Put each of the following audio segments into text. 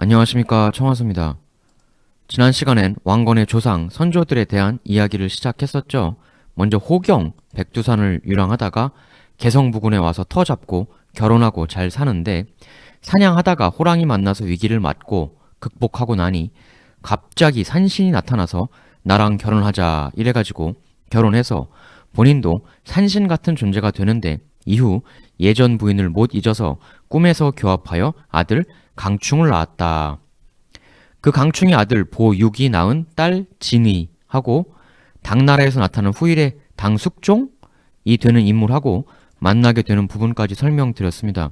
안녕하십니까, 청하수입니다. 지난 시간엔 왕건의 조상, 선조들에 대한 이야기를 시작했었죠. 먼저 호경, 백두산을 유랑하다가 개성부근에 와서 터 잡고 결혼하고 잘 사는데, 사냥하다가 호랑이 만나서 위기를 맞고 극복하고 나니 갑자기 산신이 나타나서 나랑 결혼하자 이래가지고 결혼해서 본인도 산신 같은 존재가 되는데, 이후 예전 부인을 못 잊어서 꿈에서 교합하여 아들 강충을 낳았다. 그 강충의 아들 보육이 낳은 딸 진의하고 당나라에서 나타난 후일의 당숙종이 되는 인물하고 만나게 되는 부분까지 설명드렸습니다.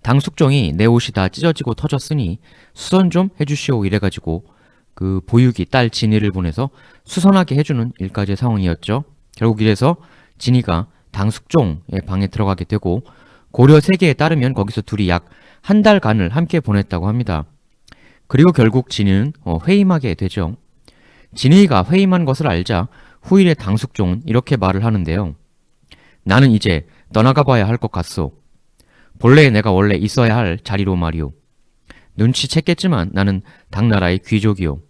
당숙종이 내 옷이 다 찢어지고 터졌으니 수선 좀 해주시오 이래가지고 그 보육이 딸 진의를 보내서 수선하게 해주는 일까지의 상황이었죠. 결국 이래서 진의가 당숙종의 방에 들어가게 되고, 고려 세계에 따르면 거기서 둘이 약 한 달간을 함께 보냈다고 합니다. 그리고 결국 진의는 회임하게 되죠. 진의가 회임한 것을 알자 후일의 당숙종은 이렇게 말을 하는데요. 나는 이제 떠나가 봐야 할 것 같소. 본래 내가 원래 있어야 할 자리로 말이오. 눈치챘겠지만 나는 당나라의 귀족이오.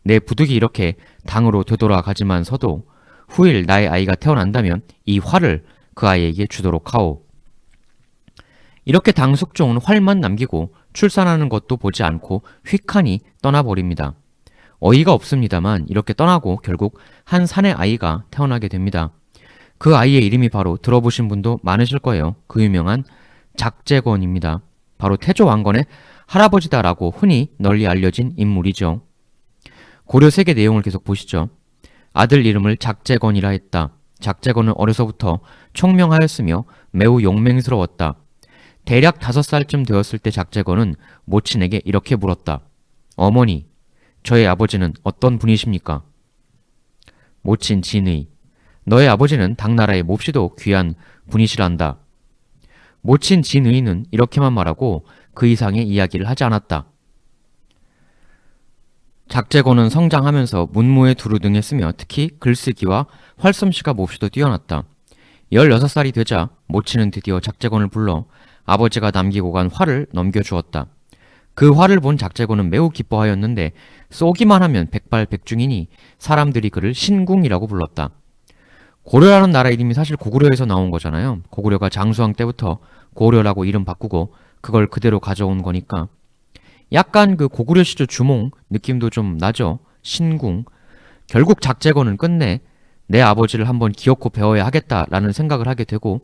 내 부득이 이렇게 당으로 되돌아가지만서도 후일 나의 아이가 태어난다면 이 활을 그 아이에게 주도록 하오. 이렇게 당숙종은 활만 남기고 출산하는 것도 보지 않고 휙하니 떠나버립니다. 어이가 없습니다만 이렇게 떠나고 결국 한 산의 아이가 태어나게 됩니다. 그 아이의 이름이 바로 들어보신 분도 많으실 거예요. 그 유명한 작재권입니다. 바로 태조 왕건의 할아버지다라고 흔히 널리 알려진 인물이죠. 고려 세계 내용을 계속 보시죠. 아들 이름을 작재건이라 했다. 작재건은 어려서부터 총명하였으며 매우 용맹스러웠다. 대략 5살쯤 되었을 때 작재건은 모친에게 이렇게 물었다. 어머니, 저의 아버지는 어떤 분이십니까? 모친 진의, 너의 아버지는 당나라의 몹시도 귀한 분이시란다. 모친 진의는 이렇게만 말하고 그 이상의 이야기를 하지 않았다. 작재건은 성장하면서 문무에 두루등했으며 특히 글쓰기와 활솜씨가 몹시도 뛰어났다. 16살이 되자 모친은 드디어 작재건을 불러 아버지가 남기고 간 활을 넘겨주었다. 그 활을 본 작재건은 매우 기뻐하였는데 쏘기만 하면 백발백중이니 사람들이 그를 신궁이라고 불렀다. 고려라는 나라 이름이 사실 고구려에서 나온 거잖아요. 고구려가 장수왕 때부터 고려라고 이름 바꾸고 그걸 그대로 가져온 거니까 약간 그 고구려 시조 주몽 느낌도 좀 나죠. 신궁. 결국 작재건은 끝내 내 아버지를 한번 기어코 배워야 하겠다라는 생각을 하게 되고,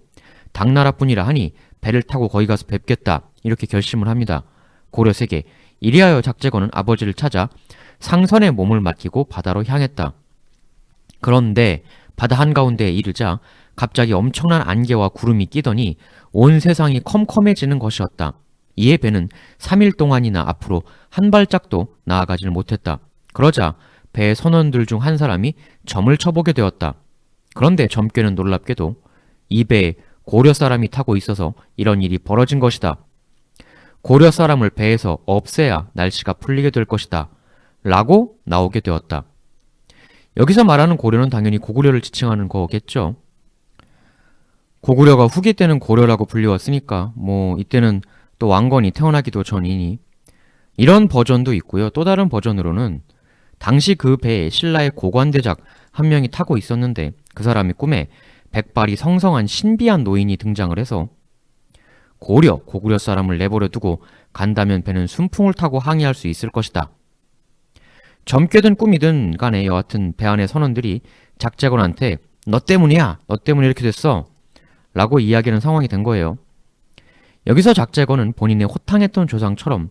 당나라뿐이라 하니 배를 타고 거기 가서 뵙겠다 이렇게 결심을 합니다. 고려 세계. 이리하여 작재건은 아버지를 찾아 상선에 몸을 맡기고 바다로 향했다. 그런데 바다 한가운데에 이르자 갑자기 엄청난 안개와 구름이 끼더니 온 세상이 컴컴해지는 것이었다. 이에 배는 3일 동안이나 앞으로 한 발짝도 나아가질 못했다. 그러자 배의 선원들 중 한 사람이 점을 쳐보게 되었다. 그런데 점괘는 놀랍게도 이 배에 고려 사람이 타고 있어서 이런 일이 벌어진 것이다. 고려 사람을 배에서 없애야 날씨가 풀리게 될 것이다. 라고 나오게 되었다. 여기서 말하는 고려는 당연히 고구려를 지칭하는 거겠죠. 고구려가 후기 때는 고려라고 불리웠으니까 이때는 또 왕건이 태어나기도 전이니, 이런 버전도 있고요. 또 다른 버전으로는 당시 그 배에 신라의 고관대작 한 명이 타고 있었는데 그 사람이 꿈에 백발이 성성한 신비한 노인이 등장을 해서 고구려 사람을 내버려 두고 간다면 배는 순풍을 타고 항해할 수 있을 것이다. 점괘든 꿈이든 간에 여하튼 배 안의 선원들이 작재건한테 너 때문이야, 너 때문에 이렇게 됐어 라고 이야기하는 상황이 된 거예요. 여기서 작재건은 본인의 호탕했던 조상처럼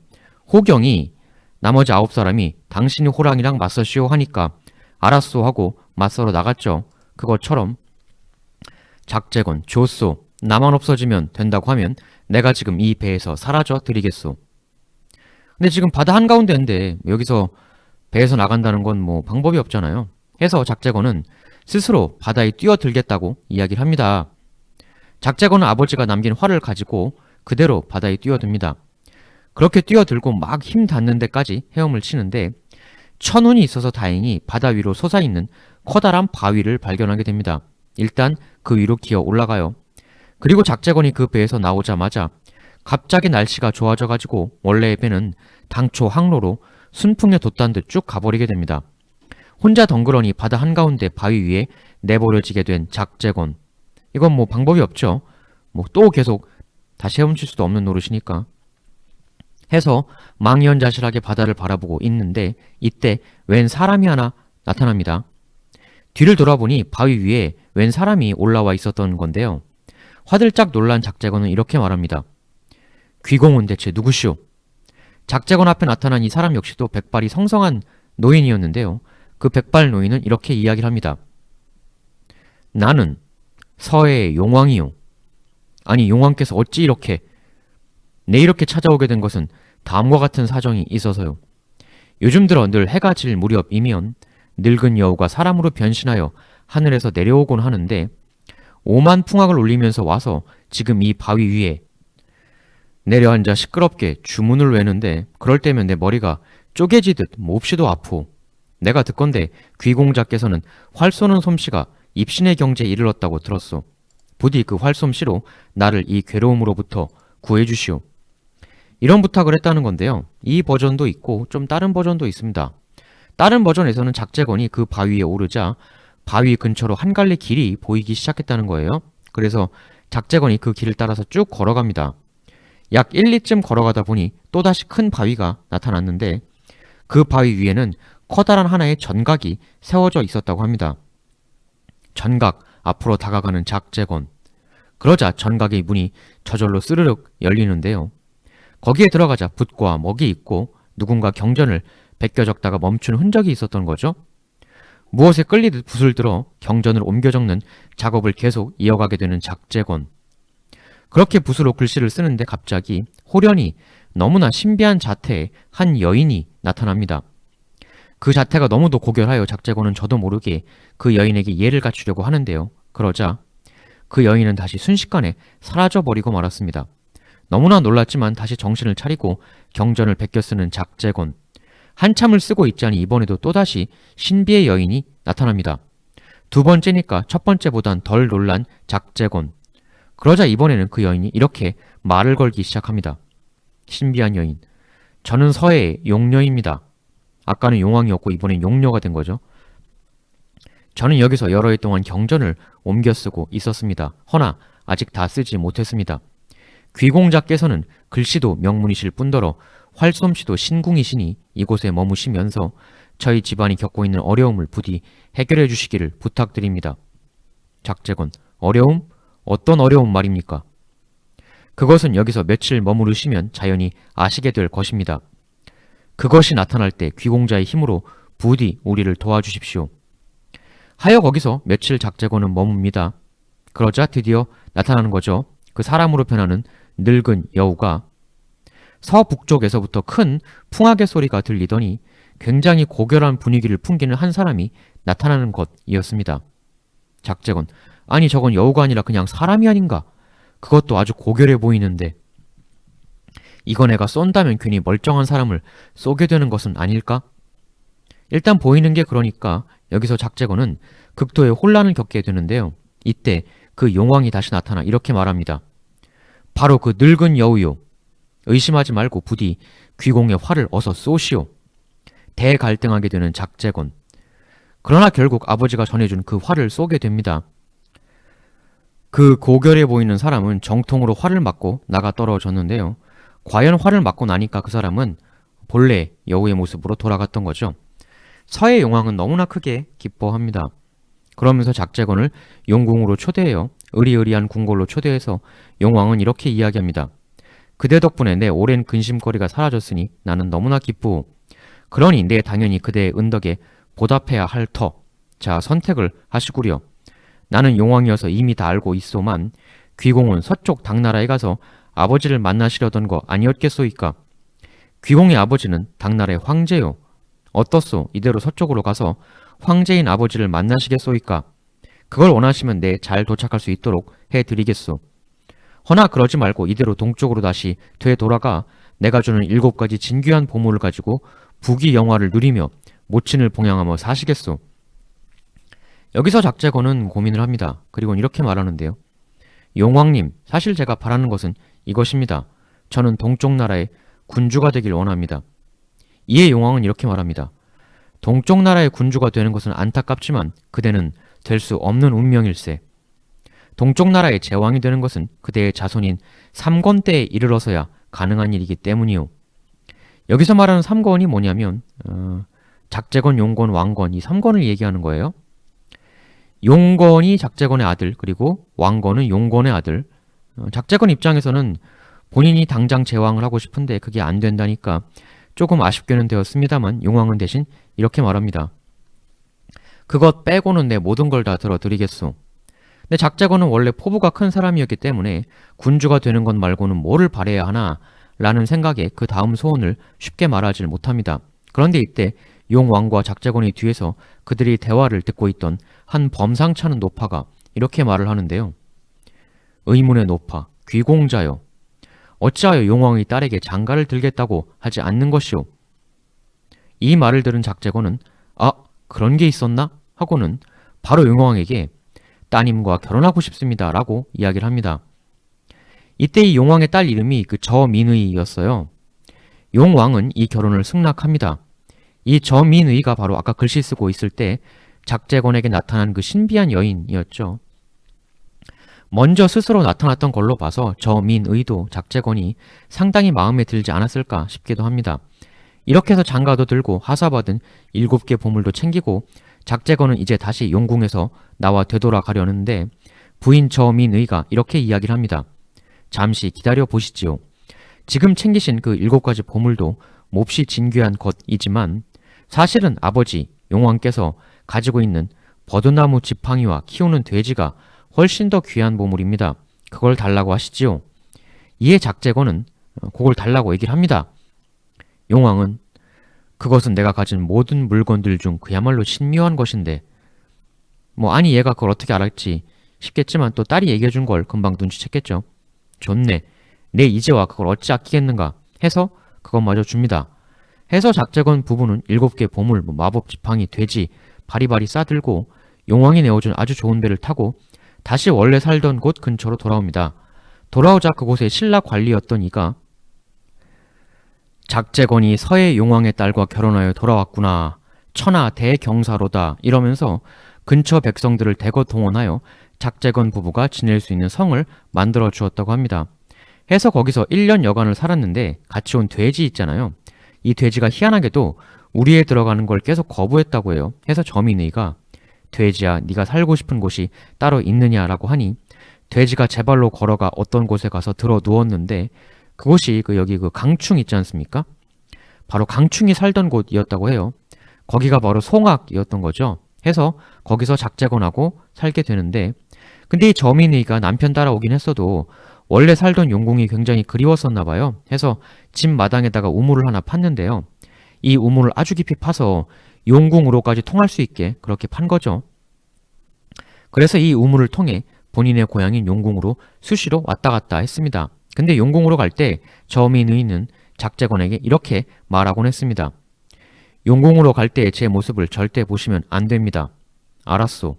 호경이 나머지 9사람이 당신이 호랑이랑 맞서시오 하니까 알았소 하고 맞서러 나갔죠. 그것처럼 작재건 좋소, 나만 없어지면 된다고 하면 내가 지금 이 배에서 사라져 드리겠소. 근데 지금 바다 한가운데인데 여기서 배에서 나간다는 건 방법이 없잖아요. 해서 작재건은 스스로 바다에 뛰어들겠다고 이야기를 합니다. 작재건은 아버지가 남긴 활을 가지고 그대로 바다에 뛰어듭니다. 그렇게 뛰어들고 막 힘 닿는 데까지 헤엄을 치는데 천운이 있어서 다행히 바다 위로 솟아있는 커다란 바위를 발견하게 됩니다. 일단 그 위로 기어 올라가요. 그리고 작재건이 그 배에서 나오자마자 갑자기 날씨가 좋아져가지고 원래의 배는 당초 항로로 순풍에 돛단 듯 쭉 가버리게 됩니다. 혼자 덩그러니 바다 한가운데 바위 위에 내버려지게 된 작재권. 이건 뭐 방법이 없죠. 뭐 또 계속 다시 헤엄칠 수도 없는 노릇이니까. 해서 망연자실하게 바다를 바라보고 있는데 이때 웬 사람이 하나 나타납니다. 뒤를 돌아보니 바위 위에 웬 사람이 올라와 있었던 건데요. 화들짝 놀란 작재건은 이렇게 말합니다. 귀공은 대체 누구시오? 작재건 앞에 나타난 이 사람 역시도 백발이 성성한 노인이었는데요. 그 백발 노인은 이렇게 이야기를 합니다. 나는 서해의 용왕이요. 아니 용왕께서 어찌 이렇게 내 이렇게 찾아오게 된 것은 다음과 같은 사정이 있어서요. 요즘 들어 늘 해가 질 무렵이면 늙은 여우가 사람으로 변신하여 하늘에서 내려오곤 하는데 오만 풍악을 울리면서 와서 지금 이 바위 위에 내려앉아 시끄럽게 주문을 외는데 그럴 때면 내 머리가 쪼개지듯 몹시도 아프오. 내가 듣건대 귀공자께서는 활 쏘는 솜씨가 입신의 경지에 이르렀다고 들었소. 부디 그 활솜씨로 나를 이 괴로움으로부터 구해주시오. 이런 부탁을 했다는 건데요. 이 버전도 있고 좀 다른 버전도 있습니다. 다른 버전에서는 작재건이 그 바위에 오르자 바위 근처로 한 갈래 길이 보이기 시작했다는 거예요. 그래서 작재건이 그 길을 따라서 쭉 걸어갑니다. 약 1, 2쯤 걸어가다 보니 또다시 큰 바위가 나타났는데 그 바위 위에는 커다란 하나의 전각이 세워져 있었다고 합니다. 전각 앞으로 다가가는 작재건. 그러자 전각의 문이 저절로 스르륵 열리는데요. 거기에 들어가자 붓과 먹이 있고 누군가 경전을 베껴 적다가 멈춘 흔적이 있었던 거죠. 무엇에 끌리듯 붓을 들어 경전을 옮겨 적는 작업을 계속 이어가게 되는 작재건. 그렇게 붓으로 글씨를 쓰는데 갑자기 호련히 너무나 신비한 자태의 한 여인이 나타납니다. 그 자태가 너무도 고결하여 작재건은 저도 모르게 그 여인에게 예를 갖추려고 하는데요. 그러자 그 여인은 다시 순식간에 사라져버리고 말았습니다. 너무나 놀랐지만 다시 정신을 차리고 경전을 베껴 쓰는 작재건. 한참을 쓰고 있자니 이번에도 또다시 신비의 여인이 나타납니다. 두 번째니까 첫 번째보단 덜 놀란 작재건. 그러자 이번에는 그 여인이 이렇게 말을 걸기 시작합니다. 신비한 여인. 저는 서해의 용녀입니다. 아까는 용왕이었고 이번엔 용녀가 된 거죠. 저는 여기서 여러 해 동안 경전을 옮겨 쓰고 있었습니다. 허나 아직 다 쓰지 못했습니다. 귀공자께서는 글씨도 명문이실 뿐더러 활솜씨도 신궁이시니 이곳에 머무시면서 저희 집안이 겪고 있는 어려움을 부디 해결해 주시기를 부탁드립니다. 작재건. 어려움? 어떤 어려움 말입니까? 그것은 여기서 며칠 머무르시면 자연히 아시게 될 것입니다. 그것이 나타날 때 귀공자의 힘으로 부디 우리를 도와주십시오. 하여 거기서 며칠 작재건은 머뭅니다. 그러자 드디어 나타나는 거죠. 그 사람으로 변하는 늙은 여우가 서북쪽에서부터 큰 풍악의 소리가 들리더니 굉장히 고결한 분위기를 풍기는 한 사람이 나타나는 것이었습니다. 작재건. 아니 저건 여우가 아니라 그냥 사람이 아닌가? 그것도 아주 고결해 보이는데 이거 내가 쏜다면 괜히 멀쩡한 사람을 쏘게 되는 것은 아닐까? 일단 보이는 게 그러니까 여기서 작재건은 극도의 혼란을 겪게 되는데요. 이때 그 용왕이 다시 나타나 이렇게 말합니다. 바로 그 늙은 여우요. 의심하지 말고 부디 귀공의 활을 어서 쏘시오. 대갈등하게 되는 작재건. 그러나 결국 아버지가 전해준 그 활을 쏘게 됩니다. 그 고결해 보이는 사람은 정통으로 활을 맞고 나가 떨어졌는데요. 과연 활을 맞고 나니까 그 사람은 본래 여우의 모습으로 돌아갔던 거죠. 서해 용왕은 너무나 크게 기뻐합니다. 그러면서 작재건을 용궁으로 초대해요. 의리의리한 궁궐로 초대해서 용왕은 이렇게 이야기합니다. 그대 덕분에 내 오랜 근심거리가 사라졌으니 나는 너무나 기쁘오. 그러니 내 당연히 그대의 은덕에 보답해야 할 터. 자, 선택을 하시구려. 나는 용왕이어서 이미 다 알고 있소만 귀공은 서쪽 당나라에 가서 아버지를 만나시려던 거 아니었겠소이까? 귀공의 아버지는 당나라의 황제요. 어떻소? 이대로 서쪽으로 가서 황제인 아버지를 만나시겠소이까? 그걸 원하시면 내 잘 도착할 수 있도록 해드리겠소. 허나 그러지 말고 이대로 동쪽으로 다시 되돌아가 내가 주는 7가지 진귀한 보물을 가지고 부귀영화를 누리며 모친을 봉양하며 사시겠소. 여기서 작재건은 고민을 합니다. 그리고 이렇게 말하는데요. 용왕님, 사실 제가 바라는 것은 이것입니다. 저는 동쪽 나라의 군주가 되길 원합니다. 이에 용왕은 이렇게 말합니다. 동쪽 나라의 군주가 되는 것은 안타깝지만 그대는 될 수 없는 운명일세. 동쪽 나라의 제왕이 되는 것은 그대의 자손인 삼권때에 이르러서야 가능한 일이기 때문이요. 여기서 말하는 삼권이 뭐냐면 작재권, 용권, 왕권 이 3권을 얘기하는 거예요. 용권이 작재권의 아들, 그리고 왕권은 용권의 아들. 작재권 입장에서는 본인이 당장 제왕을 하고 싶은데 그게 안 된다니까 조금 아쉽게는 되었습니다만 용왕은 대신 이렇게 말합니다. 그것 빼고는 내 모든 걸 다 들어드리겠소. 근데 작재권은 원래 포부가 큰 사람이었기 때문에 군주가 되는 것 말고는 뭐를 바래야 하나 라는 생각에 그 다음 소원을 쉽게 말하지 못합니다. 그런데 이때 용왕과 작재권이 뒤에서 그들이 대화를 듣고 있던 한 범상찮은 노파가 이렇게 말을 하는데요. 의문의 노파, 귀공자여. 어찌하여 용왕의 딸에게 장가를 들겠다고 하지 않는 것이오. 이 말을 들은 작재권은 아, 그런 게 있었나? 하고는 바로 용왕에게 따님과 결혼하고 싶습니다 라고 이야기를 합니다. 이때 이 용왕의 딸 이름이 그 저민의였어요. 용왕은 이 결혼을 승낙합니다. 이 저민의가 바로 아까 글씨 쓰고 있을 때 작재권에게 나타난 그 신비한 여인이었죠. 먼저 스스로 나타났던 걸로 봐서 저민의도 작재권이 상당히 마음에 들지 않았을까 싶기도 합니다. 이렇게 해서 장가도 들고 하사받은 7개 보물도 챙기고 작재권은 이제 다시 용궁에서 나와 되돌아가려는데 부인 저민의가 이렇게 이야기를 합니다. 잠시 기다려 보시지요. 지금 챙기신 그 7가지 보물도 몹시 진귀한 것이지만 사실은 아버지 용왕께서 가지고 있는 버드나무 지팡이와 키우는 돼지가 훨씬 더 귀한 보물입니다. 그걸 달라고 하시지요. 이에 작재권은 그걸 달라고 얘기를 합니다. 용왕은 그것은 내가 가진 모든 물건들 중 그야말로 신묘한 것인데 아니 얘가 그걸 어떻게 알았지 싶겠지만 또 딸이 얘기해준 걸 금방 눈치챘겠죠. 좋네. 내 이제와 그걸 어찌 아끼겠는가 해서 그것마저 줍니다. 해서 작재권 부부는 7개 보물, 마법 지팡이, 돼지, 바리바리 싸들고 용왕이 내어준 아주 좋은 배를 타고 다시 원래 살던 곳 근처로 돌아옵니다. 돌아오자 그곳의 신라 관리였던 이가 작재권이 서해 용왕의 딸과 결혼하여 돌아왔구나. 천하 대경사로다. 이러면서 근처 백성들을 대거 동원하여 작재권 부부가 지낼 수 있는 성을 만들어 주었다고 합니다. 해서 거기서 1년 여간을 살았는데 같이 온 돼지 있잖아요. 이 돼지가 희한하게도 우리에 들어가는 걸 계속 거부했다고 해요. 해서 저민의가 돼지야 네가 살고 싶은 곳이 따로 있느냐라고 하니 돼지가 제 발로 걸어가 어떤 곳에 가서 들어 누웠는데 그곳이 여기 강충 있지 않습니까? 바로 강충이 살던 곳이었다고 해요. 거기가 바로 송악이었던 거죠. 해서 거기서 작재권하고 살게 되는데 근데 이 저민의가 남편 따라오긴 했어도 원래 살던 용궁이 굉장히 그리웠었나 봐요. 해서 집 마당에다가 우물을 하나 팠는데요. 이 우물을 아주 깊이 파서 용궁으로까지 통할 수 있게 그렇게 판 거죠. 그래서 이 우물을 통해 본인의 고향인 용궁으로 수시로 왔다 갔다 했습니다. 근데 용궁으로 갈 때 저민의는 작재권에게 이렇게 말하곤 했습니다. 용궁으로 갈 때 제 모습을 절대 보시면 안 됩니다. 알았소.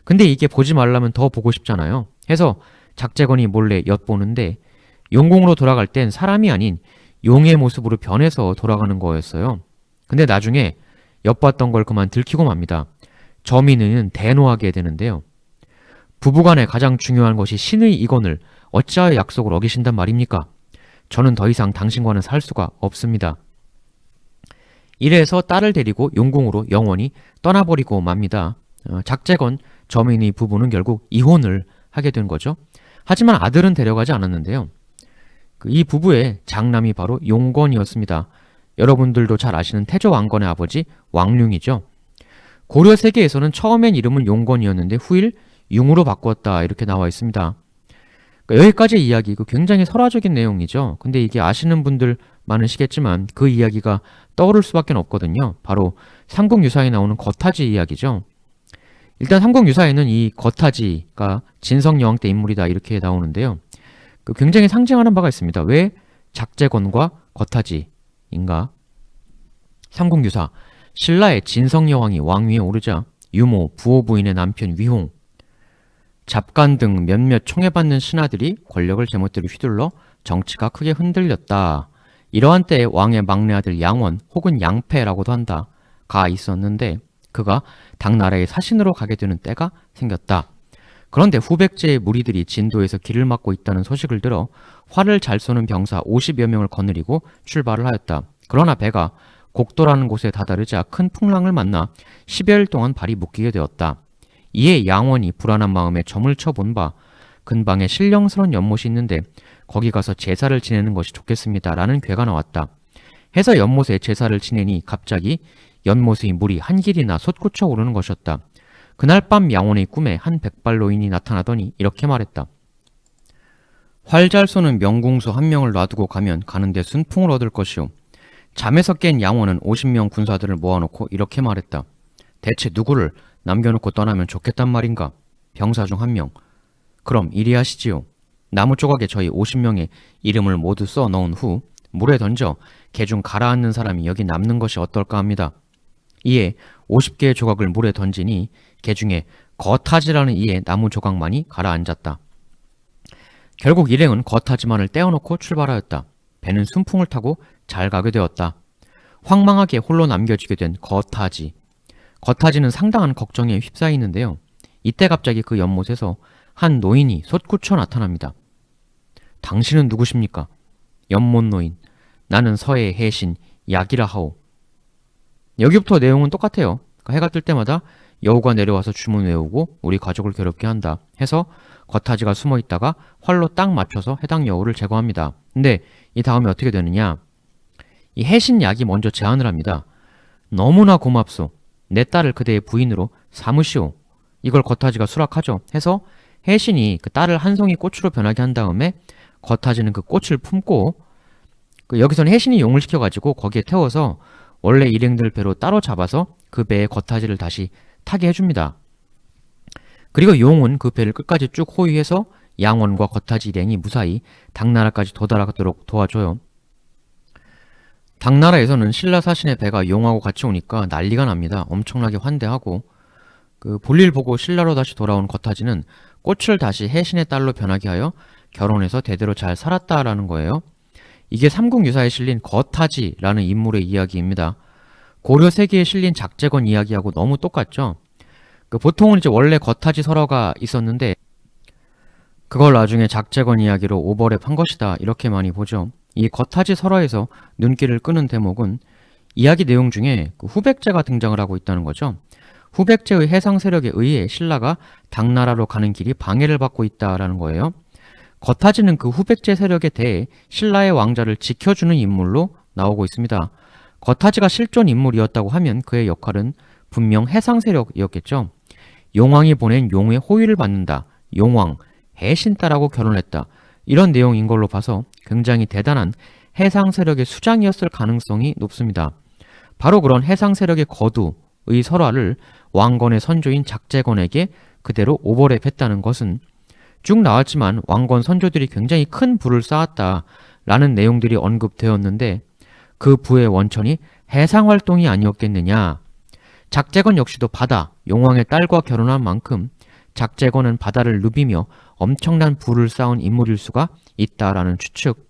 근데 이게 보지 말라면 더 보고 싶잖아요. 해서 작재권이 몰래 엿보는데 용궁으로 돌아갈 땐 사람이 아닌 용의 모습으로 변해서 돌아가는 거였어요. 근데 나중에 엿봤던 걸 그만 들키고 맙니다. 저민의는 대노하게 되는데요. 부부간에 가장 중요한 것이 신의 이건을 어찌하여 약속을 어기신단 말입니까? 저는 더 이상 당신과는 살 수가 없습니다. 이래서 딸을 데리고 용궁으로 영원히 떠나버리고 맙니다. 작재권, 저민의 부부는 결국 이혼을 하게 된 거죠. 하지만 아들은 데려가지 않았는데요. 이 부부의 장남이 바로 용건이었습니다. 여러분들도 잘 아시는 태조 왕건의 아버지 왕룡이죠. 고려 세계에서는 처음엔 이름은 용건이었는데 후일 융으로 바꾸었다 이렇게 나와 있습니다. 여기까지 이야기 굉장히 설화적인 내용이죠. 근데 이게 아시는 분들 많으시겠지만 그 이야기가 떠오를 수밖에 없거든요. 바로 삼국유사에 나오는 거타지 이야기죠. 일단 삼국유사에는 이 거타지가 진성여왕 때 인물이다 이렇게 나오는데요. 굉장히 상징하는 바가 있습니다. 왜 작재권과 거타지인가? 삼국유사 신라의 진성여왕이 왕위에 오르자 유모, 부호 부인의 남편 위홍, 잡간 등 몇몇 총애받는 신하들이 권력을 제멋대로 휘둘러 정치가 크게 흔들렸다. 이러한 때에 왕의 막내 아들 양원 혹은 양패라고도 한다. 가 있었는데 그가 당나라의 사신으로 가게 되는 때가 생겼다. 그런데 후백제의 무리들이 진도에서 길을 막고 있다는 소식을 들어 활을 잘 쏘는 병사 50여 명을 거느리고 출발을 하였다. 그러나 배가 곡도라는 곳에 다다르자 큰 풍랑을 만나 10여일 동안 발이 묶이게 되었다. 이에 양원이 불안한 마음에 점을 쳐본 바 근방에 신령스러운 연못이 있는데 거기 가서 제사를 지내는 것이 좋겠습니다. 라는 괴가 나왔다. 해서 연못에 제사를 지내니 갑자기 연못의 물이 한 길이나 솟구쳐 오르는 것이었다. 그날 밤 양원의 꿈에 한 백발노인이 나타나더니 이렇게 말했다. 활 잘 쏘는 명궁수 한 명을 놔두고 가면 가는데 순풍을 얻을 것이오. 잠에서 깬 양원은 50명 군사들을 모아놓고 이렇게 말했다. 대체 누구를 남겨놓고 떠나면 좋겠단 말인가? 병사 중 한 명. 그럼 이리 하시지요. 나무 조각에 저희 50명의 이름을 모두 써 넣은 후 물에 던져 개 중 가라앉는 사람이 여기 남는 것이 어떨까 합니다. 이에 50개의 조각을 물에 던지니 개 중에 거타지라는 이의 나무 조각만이 가라앉았다. 결국 일행은 거타지만을 떼어놓고 출발하였다. 배는 순풍을 타고 잘 가게 되었다. 황망하게 홀로 남겨지게 된 거타지. 거타지는 상당한 걱정에 휩싸이는데요. 이때 갑자기 그 연못에서 한 노인이 솟구쳐 나타납니다. 당신은 누구십니까? 연못 노인. 나는 서해의 해신 약이라 하오. 여기부터 내용은 똑같아요. 해가 뜰 때마다 여우가 내려와서 주문 외우고 우리 가족을 괴롭게 한다 해서 거타지가 숨어 있다가 활로 딱 맞춰서 해당 여우를 제거합니다. 근데 이 다음에 어떻게 되느냐? 이 해신 약이 먼저 제안을 합니다. 너무나 고맙소. 내 딸을 그대의 부인으로 삼으시오. 이걸 거타지가 수락하죠. 해서 해신이 그 딸을 한 송이 꽃으로 변하게 한 다음에 거타지는 그 꽃을 품고 여기서는 해신이 용을 시켜가지고 거기에 태워서 원래 일행들 배로 따로 잡아서 그 배에 거타지를 다시 타게 해줍니다. 그리고 용은 그 배를 끝까지 쭉 호위해서 양원과 거타지 일행이 무사히 당나라까지 도달하도록 도와줘요. 당나라에서는 신라 사신의 배가 용하고 같이 오니까 난리가 납니다. 엄청나게 환대하고 그 볼일 보고 신라로 다시 돌아온 거타지는 꽃을 다시 해신의 딸로 변하게 하여 결혼해서 대대로 잘 살았다라는 거예요. 이게 삼국유사에 실린 거타지라는 인물의 이야기입니다. 고려 세기에 실린 작재건 이야기하고 너무 똑같죠. 보통은 이제 원래 거타지 설화가 있었는데 그걸 나중에 작재건 이야기로 오버랩한 것이다 이렇게 많이 보죠. 이 거타지 설화에서 눈길을 끄는 대목은 이야기 내용 중에 후백제가 등장을 하고 있다는 거죠. 후백제의 해상 세력에 의해 신라가 당나라로 가는 길이 방해를 받고 있다라는 거예요. 거타지는 그 후백제 세력에 대해 신라의 왕자를 지켜주는 인물로 나오고 있습니다. 거타지가 실존 인물이었다고 하면 그의 역할은 분명 해상 세력이었겠죠. 용왕이 보낸 용의 호위를 받는다. 용왕, 해신딸하고 결혼했다. 이런 내용인 걸로 봐서 굉장히 대단한 해상 세력의 수장이었을 가능성이 높습니다. 바로 그런 해상 세력의 거두의 설화를 왕건의 선조인 작재건에게 그대로 오버랩했다는 것은 쭉 나왔지만 왕건 선조들이 굉장히 큰 부를 쌓았다라는 내용들이 언급되었는데 그 부의 원천이 해상활동이 아니었겠느냐. 작재건 역시도 바다, 용왕의 딸과 결혼한 만큼 작재건은 바다를 누비며 엄청난 부를 쌓은 인물일 수가 있다라는 추측.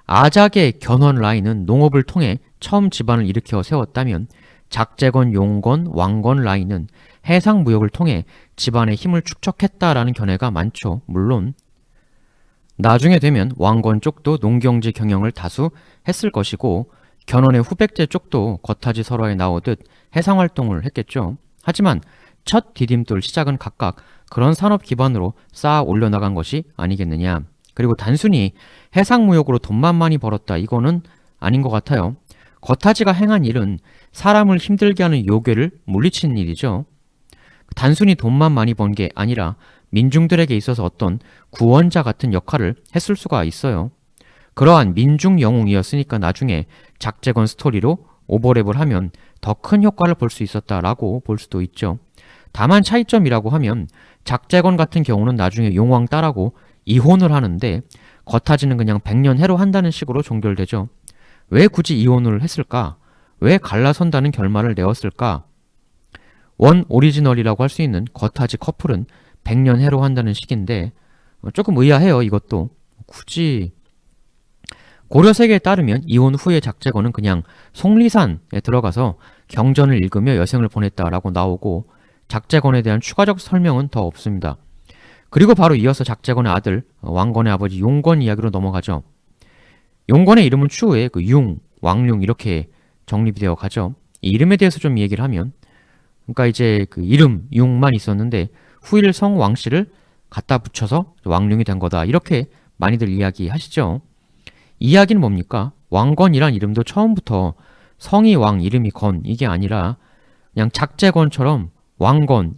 아작의 견훤 라인은 농업을 통해 처음 집안을 일으켜 세웠다면 작재건, 용건, 왕건 라인은 해상 무역을 통해 집안의 힘을 축적했다라는 견해가 많죠. 물론 나중에 되면 왕건 쪽도 농경지 경영을 다수 했을 것이고 견훤의 후백제 쪽도 거타지 설화에 나오듯 해상활동을 했겠죠. 하지만 첫 디딤돌 시작은 각각 그런 산업 기반으로 쌓아 올려나간 것이 아니겠느냐. 그리고 단순히 해상무역으로 돈만 많이 벌었다 이거는 아닌 것 같아요. 거타지가 행한 일은 사람을 힘들게 하는 요괴를 물리치는 일이죠. 단순히 돈만 많이 번 게 아니라 민중들에게 있어서 어떤 구원자 같은 역할을 했을 수가 있어요. 그러한 민중 영웅이었으니까 나중에 작재건 스토리로 오버랩을 하면 더 큰 효과를 볼 수 있었다라고 볼 수도 있죠. 다만 차이점이라고 하면 작재건 같은 경우는 나중에 용왕 딸하고 이혼을 하는데 거타지는 그냥 100년 해로 한다는 식으로 종결되죠. 왜 굳이 이혼을 했을까? 왜 갈라선다는 결말을 내었을까? 원 오리지널이라고 할 수 있는 거타지 커플은 100년 해로 한다는 식인데 조금 의아해요. 이것도 굳이 고려 세계에 따르면 이혼 후의 작제건은 그냥 속리산에 들어가서 경전을 읽으며 여생을 보냈다라고 나오고 작제건에 대한 추가적 설명은 더 없습니다. 그리고 바로 이어서 작제건의 아들 왕건의 아버지 용건 이야기로 넘어가죠. 용건의 이름은 추후에 그 융, 왕룡 이렇게 정립이 되어 가죠. 이 이름에 대해서 좀 얘기를 하면 그러니까 이제 그 이름 융만 있었는데 후일성 왕씨를 갖다 붙여서 왕룡이 된 거다. 이렇게 많이들 이야기하시죠. 이야기는 뭡니까? 왕건이란 이름도 처음부터 성이 왕, 이름이 건 이게 아니라 그냥 작제건처럼 왕건이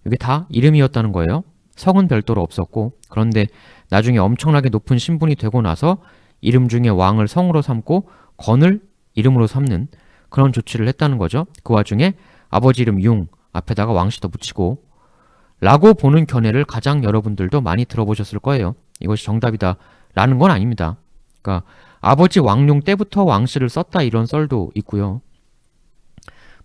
이게 다 이름이었다는 거예요. 성은 별도로 없었고 그런데 나중에 엄청나게 높은 신분이 되고 나서 이름 중에 왕을 성으로 삼고 건을 이름으로 삼는 그런 조치를 했다는 거죠. 그 와중에 아버지 이름 융 앞에다가 왕씨도 붙이고 라고 보는 견해를 가장 여러분들도 많이 들어보셨을 거예요. 이것이 정답이다 라는 건 아닙니다. 그러니까 아버지 왕룡 때부터 왕씨를 썼다 이런 썰도 있고요.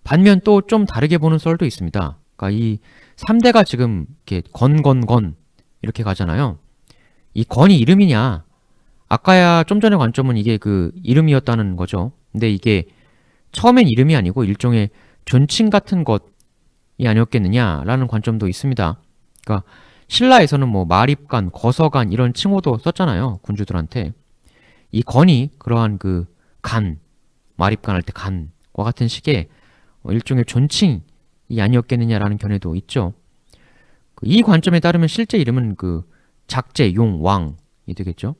반면 또 좀 다르게 보는 썰도 있습니다. 그러니까 이 3대가 지금 이렇게 건 이렇게 가잖아요. 이 건이 이름이냐? 아까야 좀 전의 관점은 이게 그 이름이었다는 거죠. 근데 이게 처음엔 이름이 아니고 일종의 존칭 같은 것이 아니었겠느냐라는 관점도 있습니다. 그러니까 신라에서는 뭐 마립간, 거서간 이런 칭호도 썼잖아요. 군주들한테. 이 건이 그러한 그 간, 마립간 할 때 간과 같은 식의 일종의 존칭이 아니었겠느냐라는 견해도 있죠. 이 관점에 따르면 실제 이름은 그 작제, 용, 왕이 되겠죠.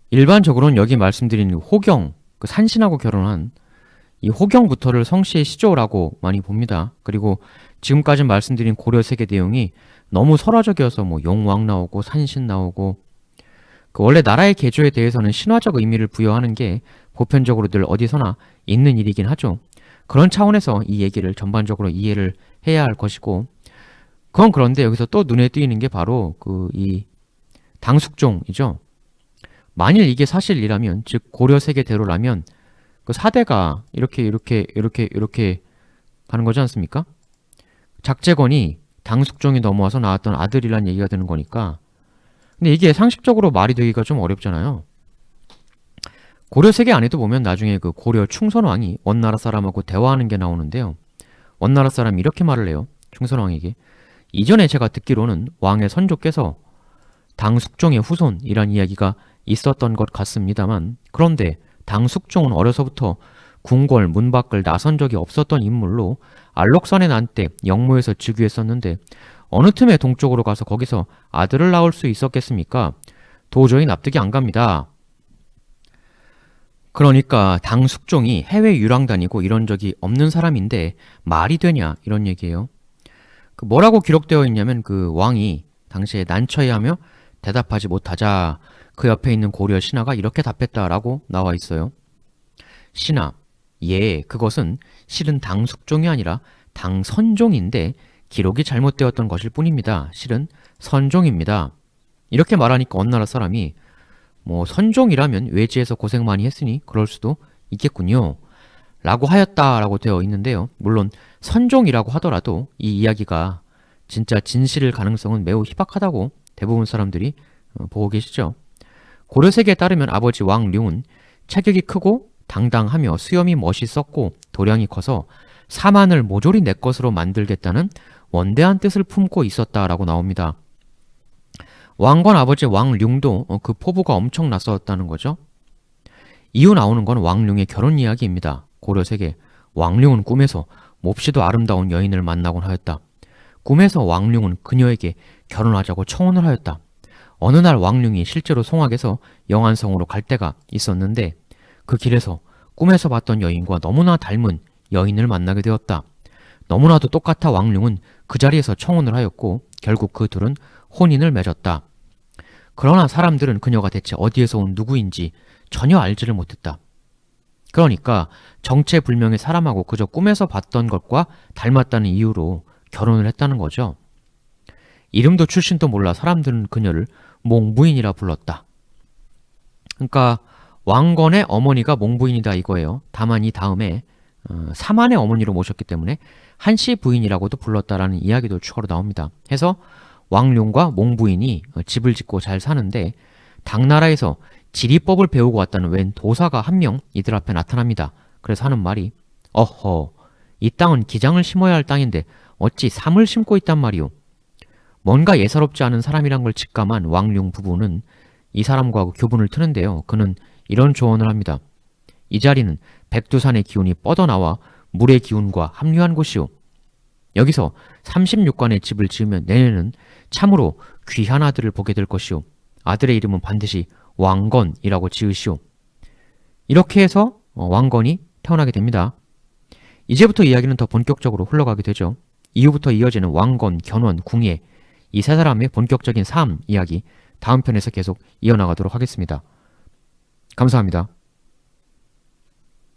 일반적으로는 여기 말씀드린 호경, 그 산신하고 결혼한 이 호경부터를 성씨의 시조라고 많이 봅니다. 그리고 지금까지 말씀드린 고려 세계 내용이 너무 설화적이어서 뭐 용왕 나오고 산신 나오고 그 원래 나라의 개조에 대해서는 신화적 의미를 부여하는 게 보편적으로 늘 어디서나 있는 일이긴 하죠. 그런 차원에서 이 얘기를 전반적으로 이해를 해야 할 것이고 그건 그런데 여기서 또 눈에 띄는 게 바로 그 이 당숙종이죠. 만일 이게 사실이라면 즉 고려 세계대로라면 그 4대가 이렇게 가는 거지 않습니까? 작제건이 당숙종이 넘어와서 나왔던 아들이란 얘기가 되는 거니까 근데 이게 상식적으로 말이 되기가 좀 어렵잖아요. 고려 세계 안에도 보면 나중에 그 고려 충선왕이 원나라 사람하고 대화하는 게 나오는데요. 원나라 사람이 이렇게 말을 해요. 충선왕에게. 이전에 제가 듣기로는 왕의 선조께서 당숙종의 후손이란 이야기가 있었던 것 같습니다만 그런데 당숙종은 어려서부터 궁궐 문 밖을 나선 적이 없었던 인물로 알록산에 난 때 영모에서 즉위했었는데 어느 틈에 동쪽으로 가서 거기서 아들을 낳을 수 있었겠습니까? 도저히 납득이 안 갑니다. 그러니까 당숙종이 해외 유랑 다니고 이런 적이 없는 사람인데 말이 되냐 이런 얘기예요. 그 뭐라고 기록되어 있냐면 그 왕이 당시에 난처해하며 대답하지 못하자 그 옆에 있는 고려 신하가 이렇게 답했다라고 나와 있어요. 신하, 예, 그것은 실은 당숙종이 아니라 당선종인데 기록이 잘못되었던 것일 뿐입니다. 실은 선종입니다. 이렇게 말하니까 어느 나라 사람이 뭐 선종이라면 외지에서 고생 많이 했으니 그럴 수도 있겠군요. 라고 하였다라고 되어 있는데요. 물론 선종이라고 하더라도 이 이야기가 진짜 진실일 가능성은 매우 희박하다고 대부분 사람들이 보고 계시죠. 고려세계에 따르면 아버지 왕룡은 체격이 크고 당당하며 수염이 멋있었고 도량이 커서 사만을 모조리 내 것으로 만들겠다는 원대한 뜻을 품고 있었다라고 나옵니다. 왕건 아버지 왕룡도 그 포부가 엄청 낯섰다는 거죠. 이후 나오는 건 왕룡의 결혼 이야기입니다. 고려세계 왕룡은 꿈에서 몹시도 아름다운 여인을 만나곤 하였다. 꿈에서 왕룡은 그녀에게 결혼하자고 청혼을 하였다. 어느 날 왕룡이 실제로 송악에서 영안성으로 갈 때가 있었는데 그 길에서 꿈에서 봤던 여인과 너무나 닮은 여인을 만나게 되었다. 너무나도 똑같아 왕룡은 그 자리에서 청혼을 하였고 결국 그 둘은 혼인을 맺었다. 그러나 사람들은 그녀가 대체 어디에서 온 누구인지 전혀 알지를 못했다. 그러니까 정체불명의 사람하고 그저 꿈에서 봤던 것과 닮았다는 이유로 결혼을 했다는 거죠. 이름도 출신도 몰라 사람들은 그녀를 몽부인이라 불렀다. 그러니까 왕건의 어머니가 몽부인이다 이거예요. 다만 이 다음에 사만의 어머니로 모셨기 때문에 한씨 부인이라고도 불렀다라는 이야기도 추가로 나옵니다. 해서 왕룡과 몽부인이 집을 짓고 잘 사는데 당나라에서 지리법을 배우고 왔다는 웬 도사가 한 명 이들 앞에 나타납니다. 그래서 하는 말이 어허, 이 땅은 기장을 심어야 할 땅인데 어찌 삼을 심고 있단 말이오. 뭔가 예사롭지 않은 사람이란 걸 직감한 왕룡 부부는 이 사람과 교분을 트는데요. 그는 이런 조언을 합니다. 이 자리는 백두산의 기운이 뻗어나와 물의 기운과 합류한 곳이오. 여기서 36관의 집을 지으면 내년에는 참으로 귀한 아들을 보게 될 것이오. 아들의 이름은 반드시 왕건이라고 지으시오. 이렇게 해서 왕건이 태어나게 됩니다. 이제부터 이야기는 더 본격적으로 흘러가게 되죠. 이후부터 이어지는 왕건, 견원, 궁예 이 세 사람의 본격적인 삶 이야기 다음 편에서 계속 이어나가도록 하겠습니다. 감사합니다.